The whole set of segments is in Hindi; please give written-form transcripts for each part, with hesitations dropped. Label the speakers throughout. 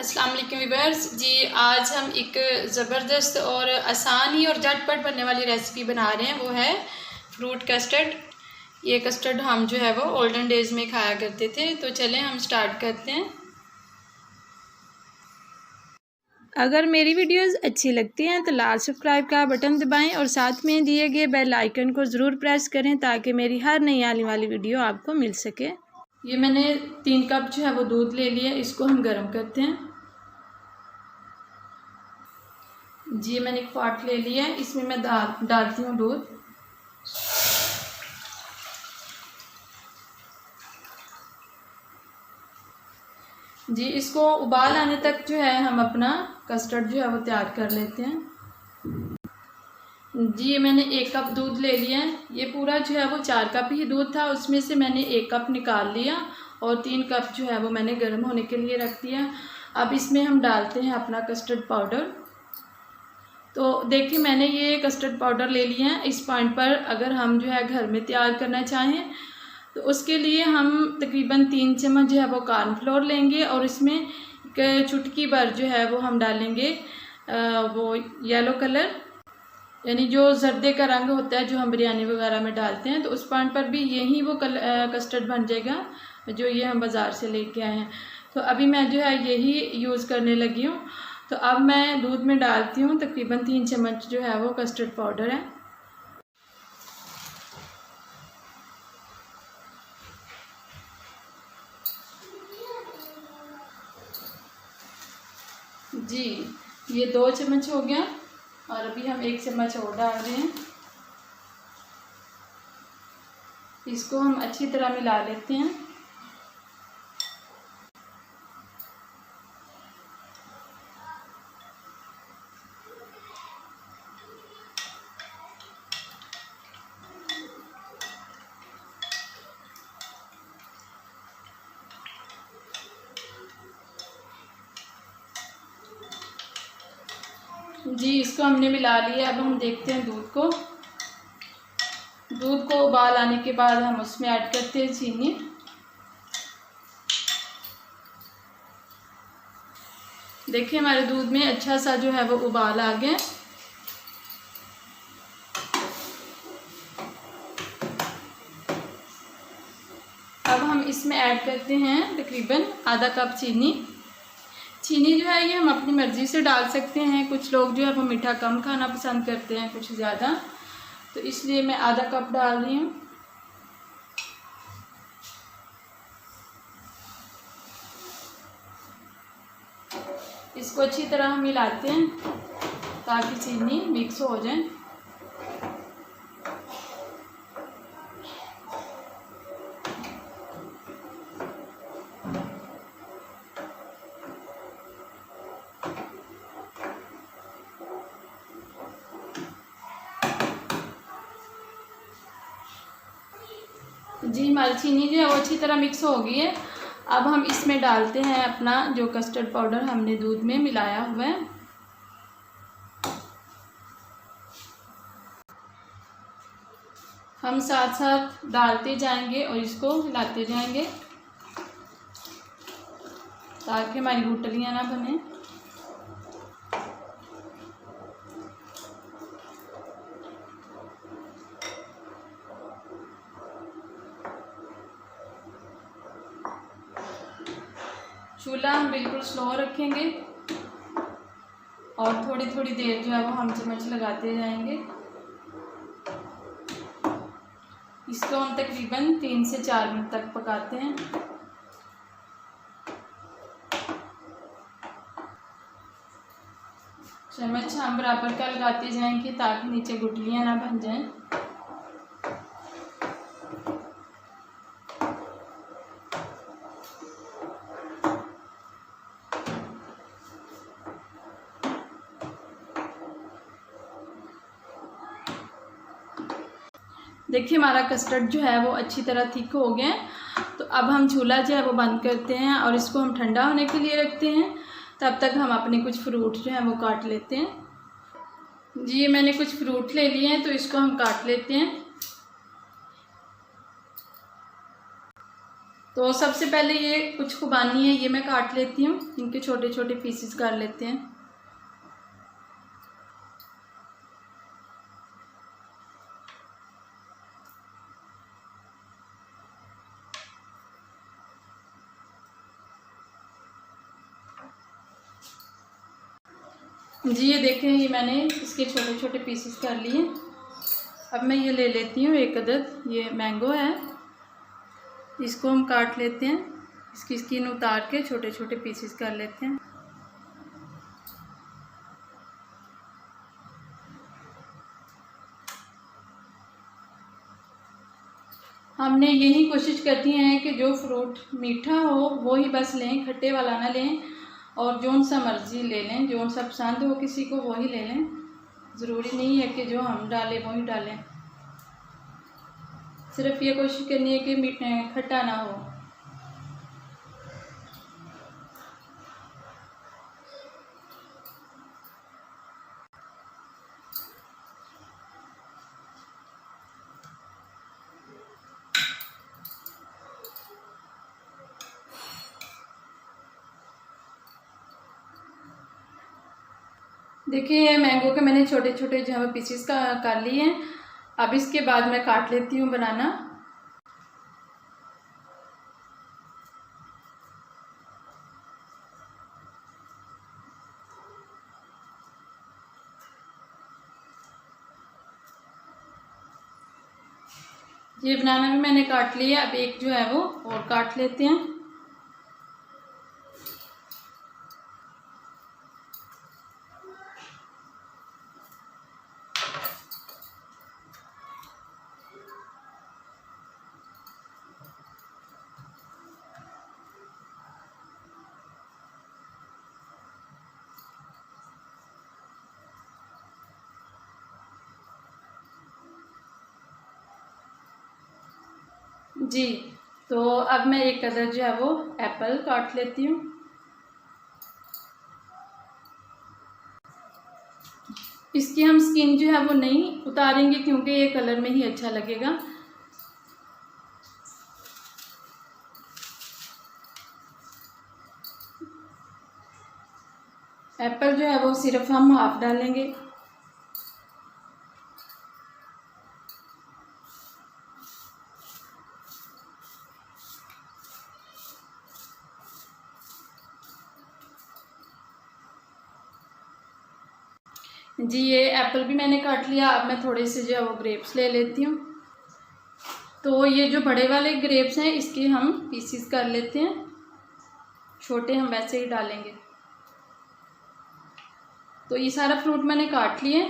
Speaker 1: अस्सलाम वालेकुम व्यूअर्स जी। आज हम एक ज़बरदस्त और आसान ही और झटपट बनने वाली रेसिपी बना रहे हैं, वो है फ्रूट कस्टर्ड। ये कस्टर्ड हम जो है वो ओल्डन डेज़ में खाया करते थे। तो चलें हम स्टार्ट करते हैं। अगर मेरी वीडियोस अच्छी लगती हैं तो लाल सब्सक्राइब का बटन दबाएं और साथ में दिए गए बेल आइकन को ज़रूर प्रेस करें ताकि मेरी हर नई आने वाली वीडियो आपको मिल सके। ये मैंने 3 कप जो है वो दूध ले लिया, इसको हम गर्म करते हैं। जी मैंने एक पॉट ले लिया है, इसमें मैं डालती हूँ दूध। जी इसको उबाल आने तक जो है हम अपना कस्टर्ड जो है वो तैयार कर लेते हैं। जी मैंने 1 कप दूध ले लिया है। ये पूरा जो है वो 4 कप ही दूध था, उसमें से मैंने 1 कप निकाल लिया और 3 कप जो है वो मैंने गर्म होने के लिए रख दिया। अब इसमें हम डालते हैं अपना कस्टर्ड पाउडर। तो देखिए मैंने ये कस्टर्ड पाउडर ले लिया है। इस पॉइंट पर अगर हम जो है घर में तैयार करना चाहें तो उसके लिए हम तकरीबन 3 चम्मच जो है वो कॉर्नफ्लोर लेंगे और इसमें एक चुटकी भर जो है वो हम डालेंगे वो येलो कलर, यानी जो जर्दे का रंग होता है जो हम बिरयानी वगैरह में डालते हैं। तो उस पॉइंट पर भी यही वो कस्टर्ड बन जाएगा जो ये हम बाज़ार से लेके आए हैं। तो अभी मैं जो है यही यूज़ करने लगी हूँ। तो अब मैं दूध में डालती हूँ तकरीबन 3 चम्मच जो है वो कस्टर्ड पाउडर है। जी ये 2 चम्मच हो गया और अभी हम 1 चम्मच और डाल रहे हैं। इसको हम अच्छी तरह मिला लेते हैं। जी इसको हमने मिला लिया। अब हम देखते हैं दूध को उबाल आने के बाद हम उसमें ऐड करते हैं चीनी। देखिए हमारे दूध में अच्छा सा जो है वो उबाल आ गया। अब हम इसमें ऐड करते हैं तकरीबन आधा कप चीनी। चीनी जो है ये हम अपनी मर्ज़ी से डाल सकते हैं। कुछ लोग जो है वो मीठा कम खाना पसंद करते हैं, कुछ ज़्यादा, तो इसलिए मैं आधा कप डाल रही हूँ। इसको अच्छी तरह हम मिलाते हैं ताकि चीनी मिक्स हो जाए। जी हमारी चीनी जो है वो अच्छी तरह मिक्स हो गई है। अब हम इसमें डालते हैं अपना जो कस्टर्ड पाउडर हमने दूध में मिलाया हुआ है। हम साथ साथ डालते जाएंगे और इसको हिलाते जाएंगे ताकि हमारी गुठलियाँ ना बने। चूल्हा हम बिल्कुल स्लो रखेंगे और थोड़ी थोड़ी देर जो है वो हम चम्मच लगाते जाएंगे। इसको हम तकरीबन 3 से 4 मिनट तक पकाते हैं। चम्मच हम बराबर का लगाते जाएंगे ताकि नीचे गुठलियाँ ना बन जाएं। देखिए हमारा कस्टर्ड जो है वो अच्छी तरह थिक हो गया है। तो अब हम चूल्हा जो है वो बंद करते हैं और इसको हम ठंडा होने के लिए रखते हैं। तब तक हम अपने कुछ फ्रूट जो है वो काट लेते हैं। जी मैंने कुछ फ्रूट ले लिए हैं तो इसको हम काट लेते हैं। तो सबसे पहले ये कुछ खुबानी है, ये मैं काट लेती हूँ, इनके छोटे छोटे पीसेस कर लेते हैं। जी ये देखें, ये मैंने इसके छोटे छोटे पीसेस कर लिए। अब मैं ये ले लेती हूँ एक अदद, ये मैंगो है, इसको हम काट लेते हैं, इसकी स्किन उतार के छोटे छोटे पीसेस कर लेते हैं। हमने यही कोशिश करती हैं कि जो फ्रूट मीठा हो वो ही बस लें, खट्टे वाला ना लें, और जौन सा मर्ज़ी ले लें, जौन सा पसंद हो किसी को वही ले लें। ज़रूरी नहीं है कि जो हम डालें वही डालें, सिर्फ ये कोशिश करनी है कि मीठा खट्टा ना हो। देखिए मैंगो के मैंने छोटे छोटे जो है पीसेस का कर लिए हैं। अब इसके बाद मैं काट लेती हूँ बनाना। ये बनाना भी मैंने काट लिया, अब एक जो है वो और काट लेते हैं। जी तो अब मैं एक अदर जो है वो एप्पल काट लेती हूँ। इसकी हम स्किन जो है वो नहीं उतारेंगे क्योंकि ये कलर में ही अच्छा लगेगा। एप्पल जो है वो सिर्फ हम हाफ डालेंगे। जी ये एप्पल भी मैंने काट लिया। अब मैं थोड़े से जो है वो ग्रेप्स ले लेती हूँ। तो ये जो बड़े वाले ग्रेप्स हैं इसके हम पीसीस कर लेते हैं, छोटे हम वैसे ही डालेंगे। तो ये सारा फ्रूट मैंने काट लिए।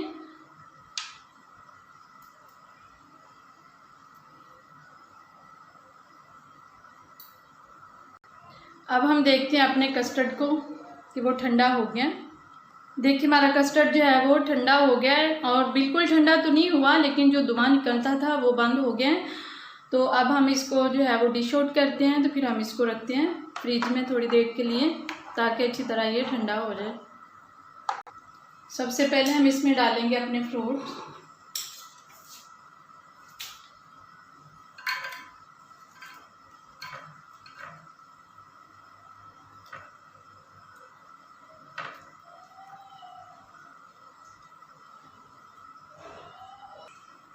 Speaker 1: अब हम देखते हैं अपने कस्टर्ड को कि वो ठंडा हो गया। देखिए हमारा कस्टर्ड जो है वो ठंडा हो गया है, और बिल्कुल ठंडा तो नहीं हुआ लेकिन जो धुआं निकलता था वो बंद हो गया है। तो अब हम इसको जो है वो डिश आउट करते हैं। तो फिर हम इसको रखते हैं फ्रिज में थोड़ी देर के लिए ताकि अच्छी तरह ये ठंडा हो जाए। सबसे पहले हम इसमें डालेंगे अपने फ्रूट।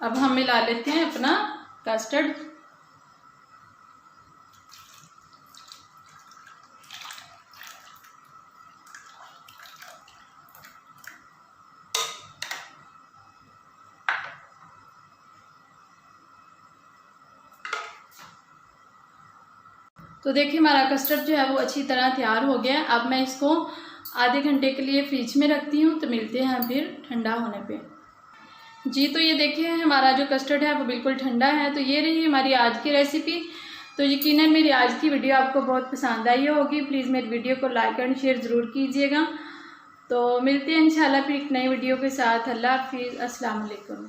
Speaker 1: अब हम मिला लेते हैं अपना कस्टर्ड। तो देखिए हमारा कस्टर्ड जो है वो अच्छी तरह तैयार हो गया। अब मैं इसको आधे घंटे के लिए फ्रिज में रखती हूँ। तो मिलते हैं फिर ठंडा होने पे। जी तो ये देखिए हमारा जो कस्टर्ड है वो बिल्कुल ठंडा है। तो ये रही हमारी आज की रेसिपी। तो यकीनन मेरी आज की वीडियो आपको बहुत पसंद आई होगी। प्लीज़ मेरी वीडियो को लाइक एंड शेयर ज़रूर कीजिएगा। तो मिलते हैं इंशाल्लाह फिर एक नई वीडियो के साथ। अल्लाह हाफिज़, अस्सलाम वालेकुम।